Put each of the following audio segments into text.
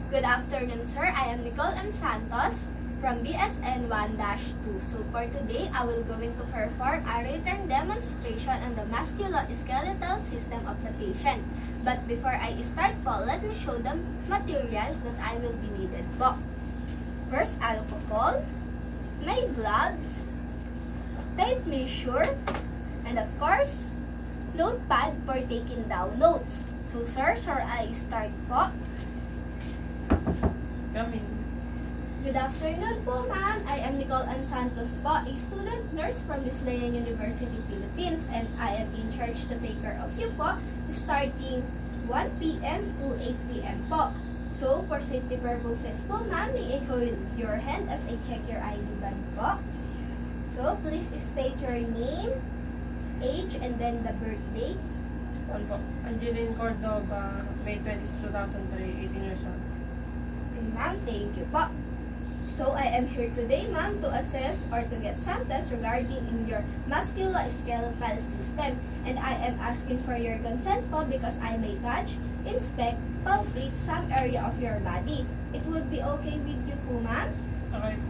Good afternoon, sir. I am Nicole M. Santos from BSN 1-2. So for today, I will going to perform a written demonstration on the musculoskeletal system of the patient. But before I start po, let me show the materials that I will be needed po. First, alcohol, my gloves, tape measure, and of course, notepad for taking down notes. So sir, shall I start po? Coming. Good afternoon po, ma'am. I am Nicole M. Santos po, a student nurse from Wesleyan University, Philippines, and I am in charge to take care of you po starting 1 p.m. to 8 p.m. po. So, for safety purposes po, ma'am, may I hold your hand as I check your ID bag po. So, please state your name, age, and then the birthday. Ano po? Angeline Cordova, May 26, 2003, 18 years old. Okay, ma'am, thank you po. So, I am here today, ma'am, to assess or to get some tests regarding in your musculoskeletal system. And I am asking for your consent po because I may touch, inspect, palpate some area of your body. It would be okay with you po, ma'am? Okay.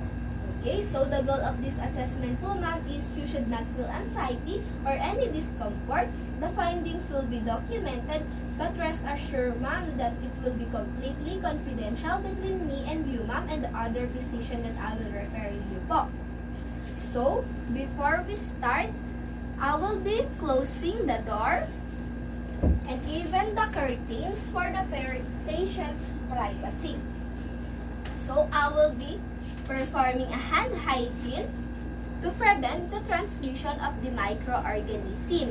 Okay, so the goal of this assessment po, ma'am, is you should not feel anxiety or any discomfort. The findings will be documented, but rest assured, ma'am, that it will be completely confidential between me and you, ma'am, and the other physician that I will refer you po. So, before we start, I will be closing the door and even the curtains for the patient's privacy. So, I will be performing a hand hygiene to prevent the transmission of the microorganism.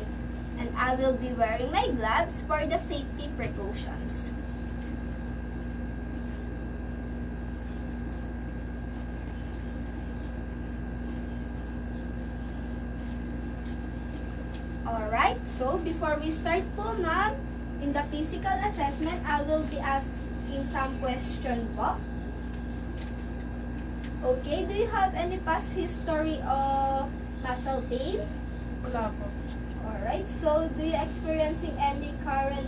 And I will be wearing my gloves for the safety precautions. Alright, so before we start po, ma'am, in the physical assessment, I will be asking some question po. Okay, do you have any past history of muscle pain? Wala po. Alright, so do you experiencing any current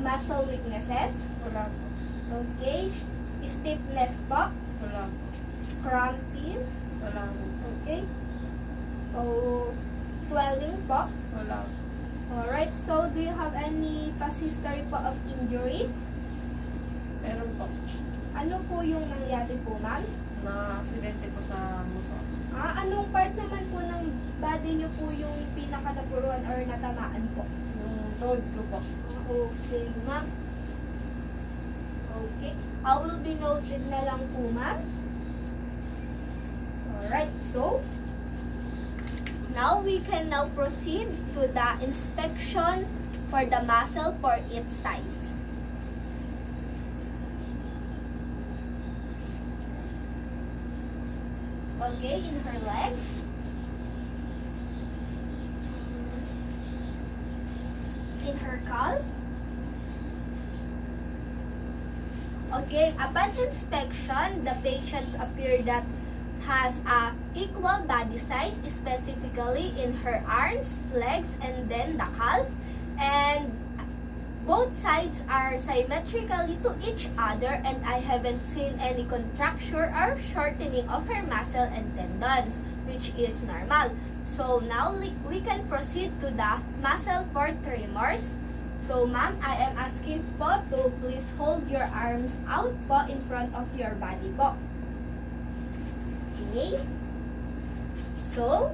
muscle weaknesses? Wala po. Okay, stiffness po? Wala po. Cramping? Wala po. Okay. Oh, swelling po? Wala po. Alright, so do you have any past history po of injury? Meron po. Ano po yung nangyari po, ma'am? Na-aksidente po sa motor. Anong part naman po ng body nyo po yung pinaka-napuruan or natamaan po? Yung road ko po. Okay, ma'am. Okay. I will be noted na lang po, ma'am. Alright, so, now we can now proceed to the inspection for the muscle for its size. Okay, in her legs. In her calf. Okay, upon inspection, the patients appear that has a equal body size, specifically in her arms, legs, and then the calf. And both sides are symmetrically to each other, and I haven't seen any contraction or shortening of her muscle and tendons, which is normal. So now we can proceed to the muscle for tremors. So ma'am, I am asking po to please hold your arms out po in front of your body po. Okay. So,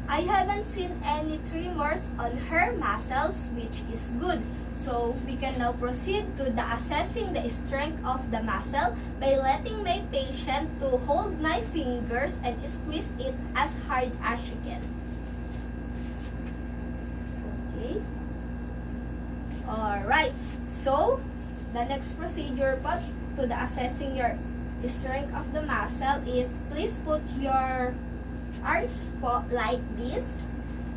I haven't seen any tremors on her muscles, which is good. So, we can now proceed to the assessing the strength of the muscle by letting my patient to hold my fingers and squeeze it as hard as she can. Okay. Alright. So, the next procedure po to the assessing your strength of the muscle is please put your arms po like this,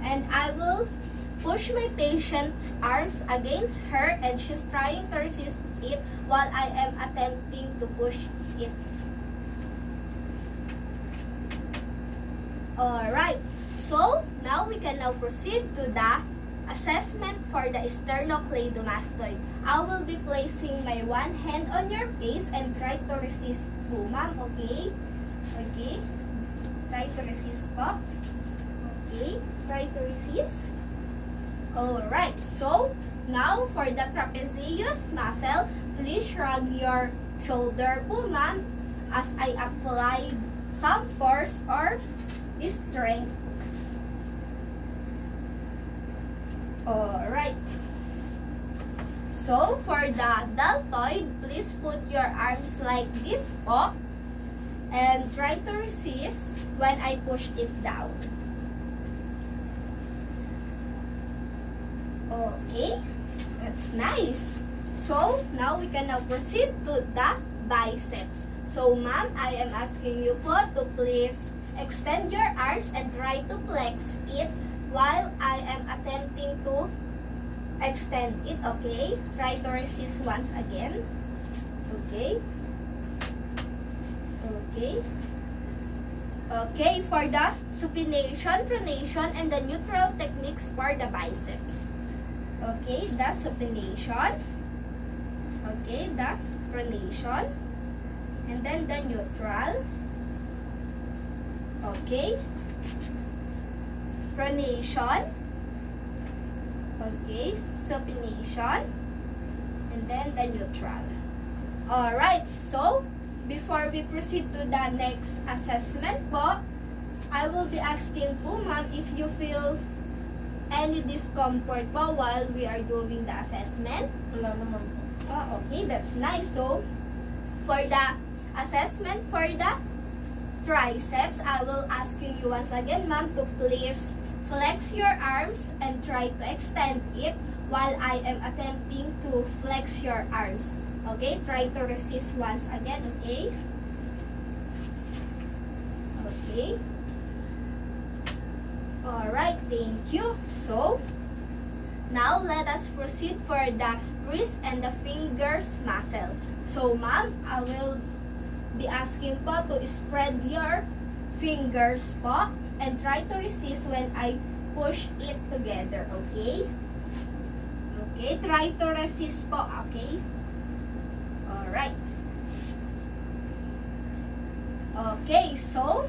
and I will push my patient's arms against her, and she's trying to resist it while I am attempting to push it. Alright, so now we can now proceed to the assessment for the sternocleidomastoid. I will be placing my one hand on your face and try to resist po, ma'am. Okay? Okay? Try to resist po. Okay? Try to resist. Alright. So, now for the trapezius muscle, please shrug your shoulder po, ma'am, as I apply some force or strength. Alright. So, for the deltoid, please put your arms like this po and try to resist when I push it down. Okay, that's nice. So, now we can now proceed to the biceps. So, ma'am, I am asking you po to please extend your arms and try to flex it while I am attempting to extend it, okay? Try to resist once again. Okay. Okay. Okay, for the supination, pronation, and the neutral techniques for the biceps. Okay, the supination. Okay, the pronation. And then the neutral. Okay. Pronation. Okay, supination. And then the neutral. Alright, so, before we proceed to the next assessment po, I will be asking po, ma'am, if you feel any discomfort po while we are doing the assessment. Wala naman po. Oh, okay, that's nice. So, for the assessment for the triceps, I will asking you once again, ma'am, to please flex your arms and try to extend it while I am attempting to flex your arms. Okay, try to resist once again, okay? Okay. Alright, thank you. So, now let us proceed for the wrist and the fingers muscle. So, ma'am, I will be asking po to spread your fingers po and try to resist when I push it together, okay? Okay, try to resist po, okay? Alright. Okay, so,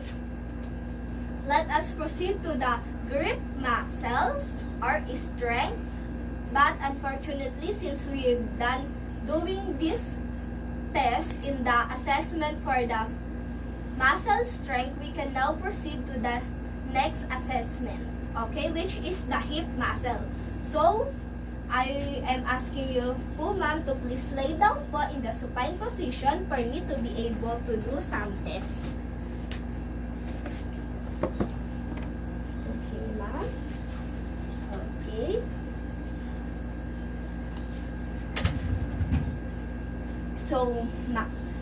let us proceed to the grip muscles or strength. But unfortunately, since we've done doing this test in the assessment for the muscle strength, we can now proceed to the next assessment, okay, which is the hip muscle. So, I am asking you po, ma'am, to please lay down po in the supine position for me to be able to do some tests. Okay, ma'am. Okay.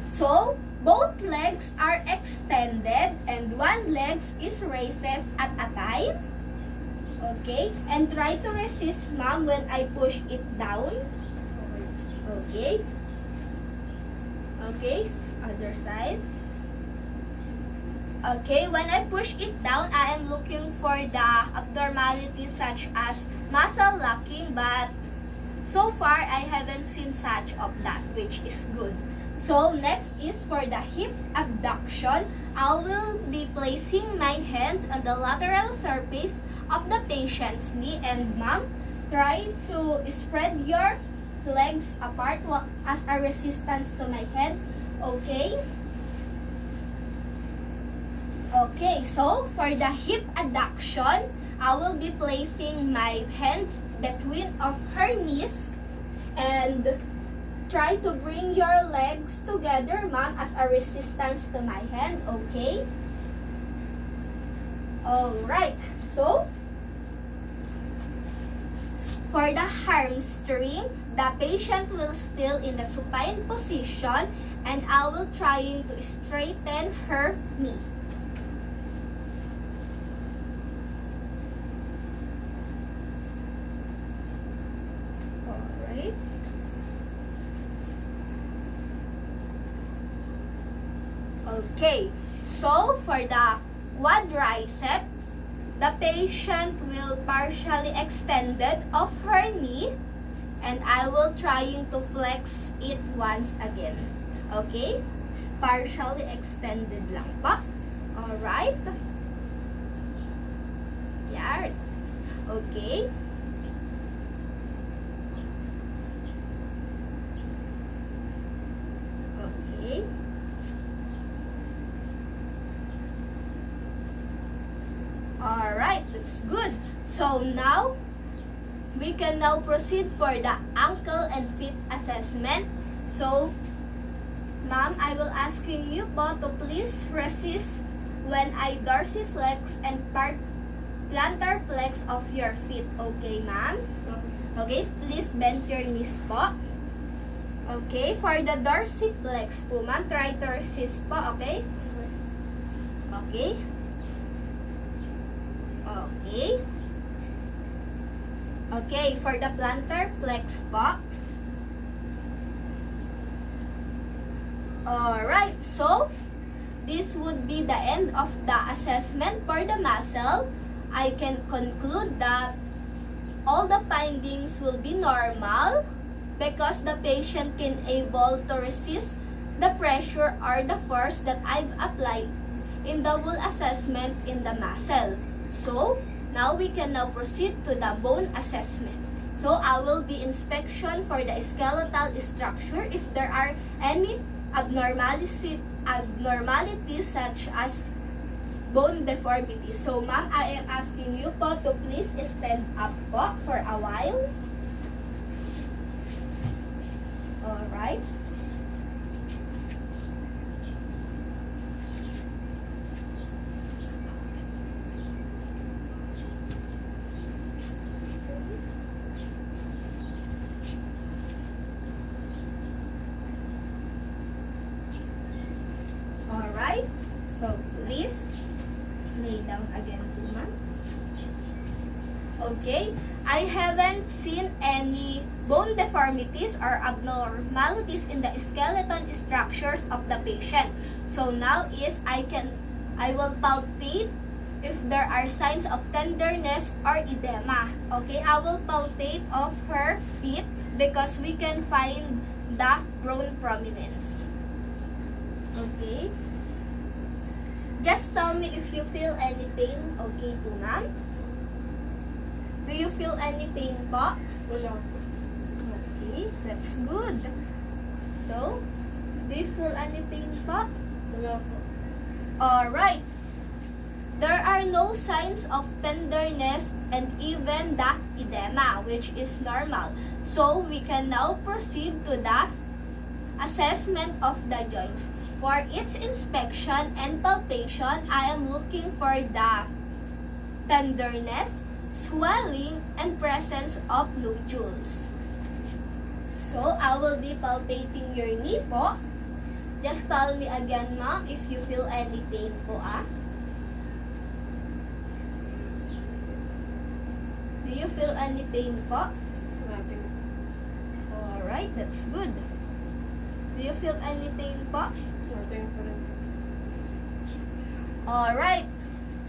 So, both legs are extended and one leg is raises at a time. Okay? And try to resist, ma'am, when I push it down. Okay? Okay, other side. Okay, when I push it down, I am looking for the abnormalities such as muscle locking, but so far, I haven't seen such of that, which is good. So, next is for the hip abduction. I will be placing my hands on the lateral surface of the patient's knee. And ma'am, try to spread your legs apart as a resistance to my head. Okay? Okay, so for the hip abduction, I will be placing my hands between of her knees and try to bring your legs together, ma'am, as a resistance to my hand, okay? Alright, so for the hamstring, the patient will still in the supine position and I will trying to straighten her knee. Okay, so for the quadriceps, the patient will partially extended of her knee, and I will trying to flex it once again. Okay? Partially extended lang po. Alright? Yan. Okay? Okay. Alright, that's good. So now, we can now proceed for the ankle and feet assessment. So, ma'am, I will asking you po to please resist when I dorsiflex and plantar flex of your feet. Okay, ma'am? Okay, please bend your knees po. Okay, for the dorsiflex po, ma'am, try to resist po, okay? Okay. Okay. Okay, for the plantar flex po. Alright, so this would be the end of the assessment for the muscle. I can conclude that all the findings will be normal because the patient can able to resist the pressure or the force that I've applied in the whole assessment in the muscle. So, now we can now proceed to the bone assessment. So, I will be inspection for the skeletal structure if there are any abnormalities such as bone deformity. So, ma'am, I am asking you po to please stand up po for a while. Alright. Alright. So, please lay down again too, ma'am. Okay. I haven't seen any bone deformities or abnormalities in the skeleton structures of the patient. So now is I will palpate if there are signs of tenderness or edema. Okay, I will palpate of her feet because we can find the bone prominence. Okay. Just tell me if you feel any pain. Okay po, ma'am? Do you feel any pain po? Wala. Okay, that's good. So, do you feel any pain po? Wala po. Alright. There are no signs of tenderness and even the edema, which is normal. So, we can now proceed to the assessment of the joints. For its inspection and palpation, I am looking for the tenderness, swelling, and presence of nodules. So, I will be palpating your knee po. Just tell me again, ma'am, if you feel any pain po, ah. Do you feel any pain po? Nothing. Alright, that's good. Do you feel any pain po? Nothing pa rin. Alright.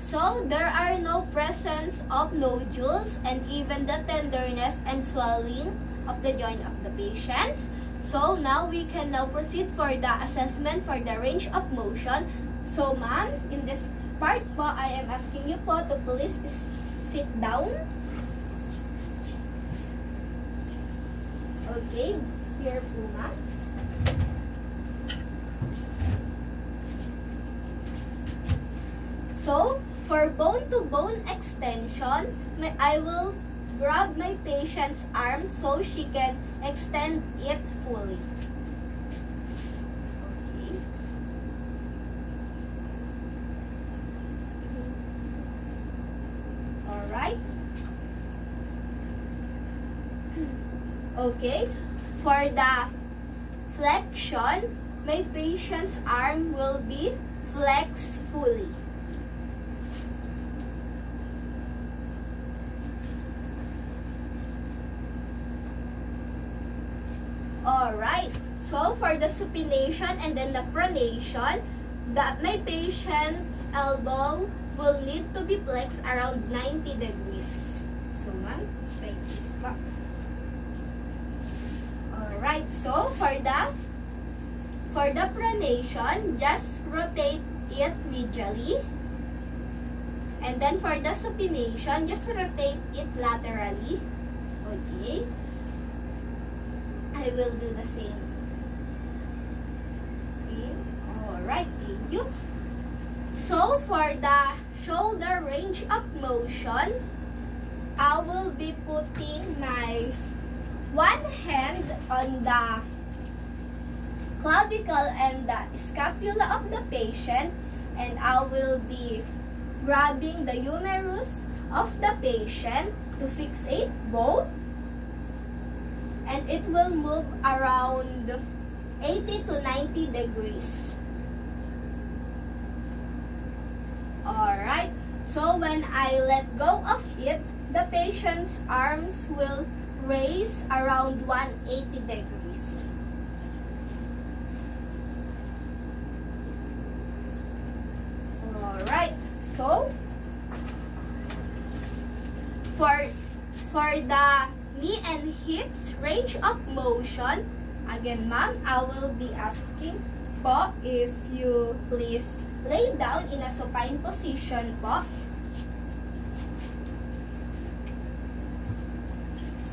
So, there are no presence of nodules and even the tenderness and swelling of the joint of the patients. So, now we can now proceed for the assessment for the range of motion. So, ma'am, in this part po, I am asking you po to please sit down. Okay, here po, ma'am. So, for bone-to-bone extension, I will grab my patient's arm so she can extend it fully. Okay. Alright. Okay. For the flexion, my patient's arm will be flexed fully. Alright, so for the supination and then the pronation, my patient's elbow will need to be flexed around 90 degrees. So, ma'am, like this pa. Alright, so for the pronation, just rotate it medially. And then for the supination, just rotate it laterally. Okay. I will do the same. Okay. Alright, thank you. So for the shoulder range of motion, I will be putting my one hand on the clavicle and the scapula of the patient, and I will be grabbing the humerus of the patient to fixate both, and it will move around 80 to 90 degrees. Alright, so when I let go of it, the patient's arms will raise around 180 degrees. Alright, so for the knee and hips range of motion, again ma'am, I will be asking po if you please lay down in a supine position po.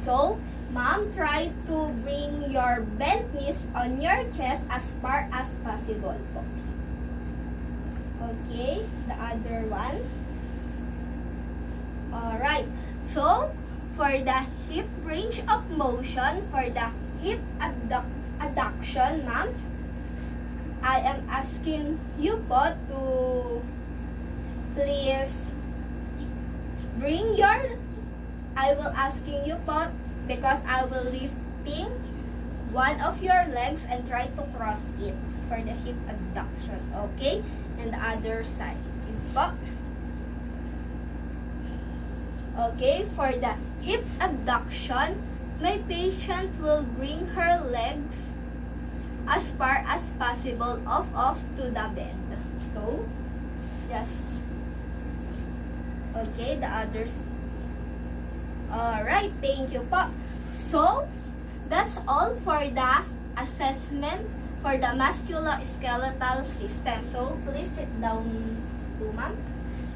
So, ma'am, try to bring your bent knees on your chest as far as possible po. Okay, the other one. Alright, so for the hip range of motion, for the hip adduction, ma'am, I am asking you po to please bring your, I will asking you po because I will lifting one of your legs and try to cross it for the hip adduction, okay? And the other side, yun po. Okay, for the hip abduction, my patient will bring her legs as far as possible off to the bed. So, yes. Okay, the others. Alright, thank you po. So, that's all for the assessment for the musculoskeletal system. So, please sit down too, ma'am.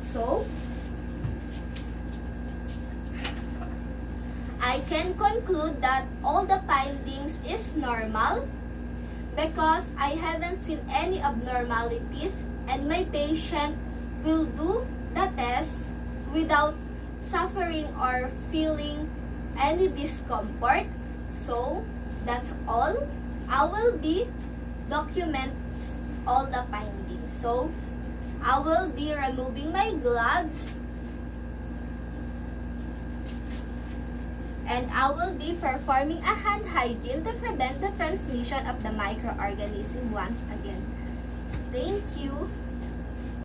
So, I can conclude that all the findings is normal because I haven't seen any abnormalities, and my patient will do the test without suffering or feeling any discomfort. So, that's all. I will be document all the findings. So, I will be removing my gloves, and I will be performing a hand hygiene to prevent the transmission of the microorganism once again. Thank you.